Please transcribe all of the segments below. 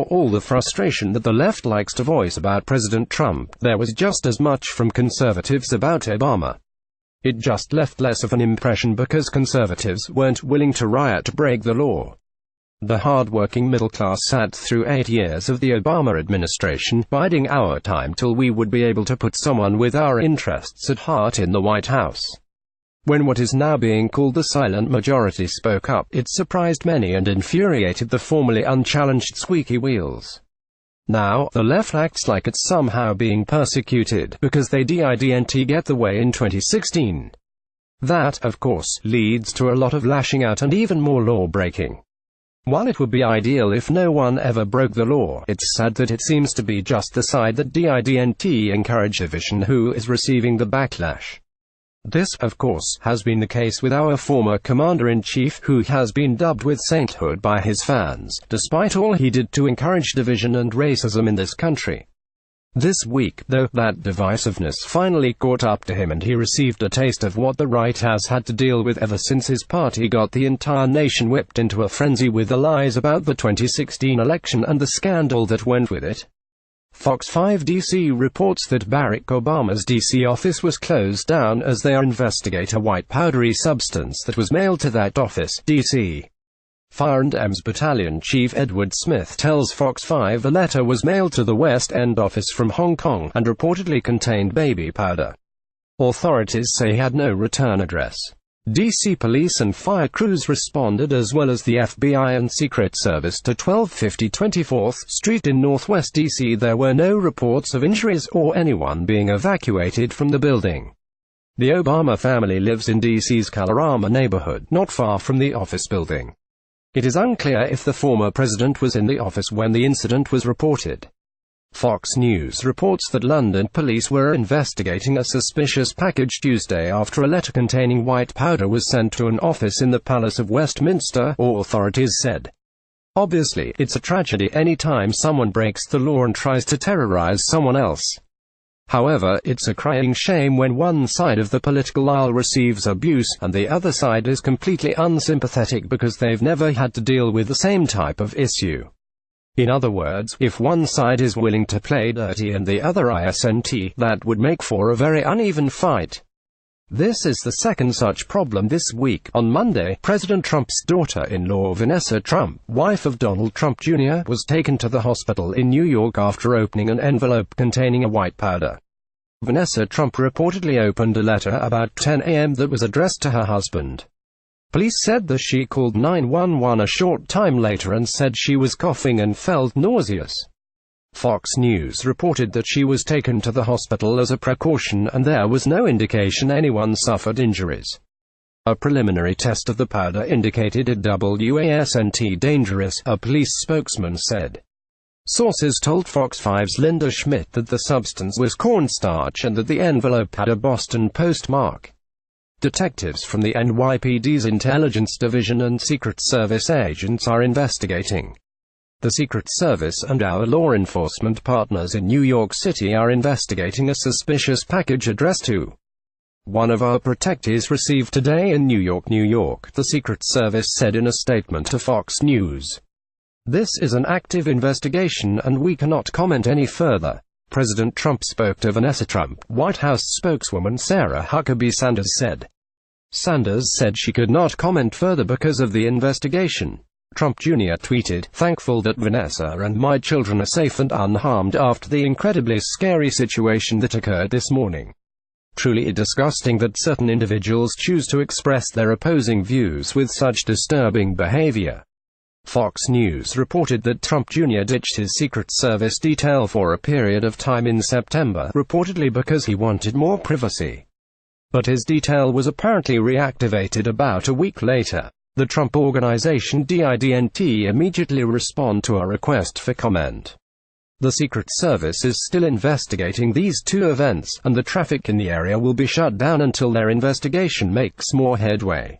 For all the frustration that the left likes to voice about President Trump, there was just as much from conservatives about Obama. It just left less of an impression because conservatives weren't willing to riot to break the law. The hard-working middle class sat through 8 years of the Obama administration, biding our time till we would be able to put someone with our interests at heart in the White House. When what is now being called the silent majority spoke up, it surprised many and infuriated the formerly unchallenged squeaky wheels. Now, the left acts like it's somehow being persecuted because they didn't get the way in 2016. That, of course, leads to a lot of lashing out and even more law-breaking. While it would be ideal if no one ever broke the law, it's sad that it seems to be just the side that didn't encourage division who is receiving the backlash. This, of course, has been the case with our former commander-in-chief, who has been dubbed with sainthood by his fans, despite all he did to encourage division and racism in this country. This week, though, that divisiveness finally caught up to him and he received a taste of what the right has had to deal with ever since his party got the entire nation whipped into a frenzy with the lies about the 2016 election and the scandal that went with it. Fox 5 DC reports that Barack Obama's DC office was closed down as they investigate a white powdery substance that was mailed to that office, DC. Firearms Battalion Chief Edward Smith tells Fox 5 a letter was mailed to the West End office from Hong Kong, and reportedly contained baby powder. Authorities say he had no return address. DC police and fire crews responded as well as the FBI and Secret Service to 1250 24th Street in Northwest DC. There were no reports of injuries or anyone being evacuated from the building. The Obama family lives in DC's Kalorama neighborhood, not far from the office building. It is unclear if the former president was in the office when the incident was reported. Fox News reports that London police were investigating a suspicious package Tuesday after a letter containing white powder was sent to an office in the Palace of Westminster, authorities said. Obviously, it's a tragedy any time someone breaks the law and tries to terrorize someone else. However, it's a crying shame when one side of the political aisle receives abuse, and the other side is completely unsympathetic because they've never had to deal with the same type of issue. In other words, if one side is willing to play dirty and the other isn't, that would make for a very uneven fight. This is the second such problem this week. On Monday, President Trump's daughter-in-law Vanessa Trump, wife of Donald Trump Jr., was taken to the hospital in New York after opening an envelope containing a white powder. Vanessa Trump reportedly opened a letter about 10 a.m. that was addressed to her husband. Police said that she called 911 a short time later and said she was coughing and felt nauseous. Fox News reported that she was taken to the hospital as a precaution and there was no indication anyone suffered injuries. A preliminary test of the powder indicated it wasn't dangerous, a police spokesman said. Sources told Fox 5's Linda Schmidt that the substance was cornstarch and that the envelope had a Boston postmark. Detectives from the NYPD's Intelligence Division and Secret Service agents are investigating. The Secret Service and our law enforcement partners in New York City are investigating a suspicious package addressed to one of our protectees received today in New York, the Secret Service said in a statement to Fox News. This is an active investigation and we cannot comment any further. President Trump spoke to Vanessa Trump, White House spokeswoman Sarah Huckabee Sanders said. Sanders said she could not comment further because of the investigation. Trump Jr. tweeted, "Thankful that Vanessa and my children are safe and unharmed after the incredibly scary situation that occurred this morning. Truly disgusting that certain individuals choose to express their opposing views with such disturbing behavior." Fox News reported that Trump Jr. ditched his Secret Service detail for a period of time in September, reportedly because he wanted more privacy. But his detail was apparently reactivated about a week later. The Trump Organization didn't immediately respond to a request for comment. The Secret Service is still investigating these two events, and the traffic in the area will be shut down until their investigation makes more headway.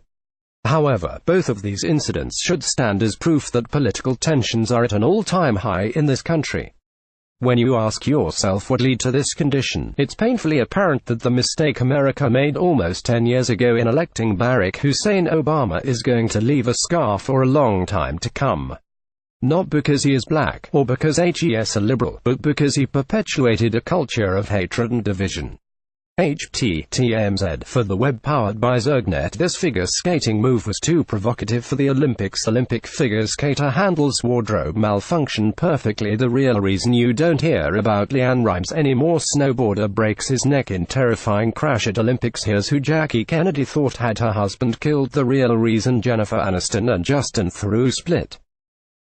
However, both of these incidents should stand as proof that political tensions are at an all-time high in this country. When you ask yourself what led to this condition, it's painfully apparent that the mistake America made almost 10 years ago in electing Barack Hussein Obama is going to leave a scar for a long time to come. Not because he is black, or because he's a liberal, but because he perpetuated a culture of hatred and division. HTTMZ for the web powered by Zergnet. This figure skating move was too provocative for the Olympics. Olympic figure skater handles wardrobe malfunction perfectly. The real reason you don't hear about LeAnn Rimes anymore. Snowboarder breaks his neck in terrifying crash at Olympics. Here's who Jackie Kennedy thought had her husband killed. The real reason Jennifer Aniston and Justin Theroux split.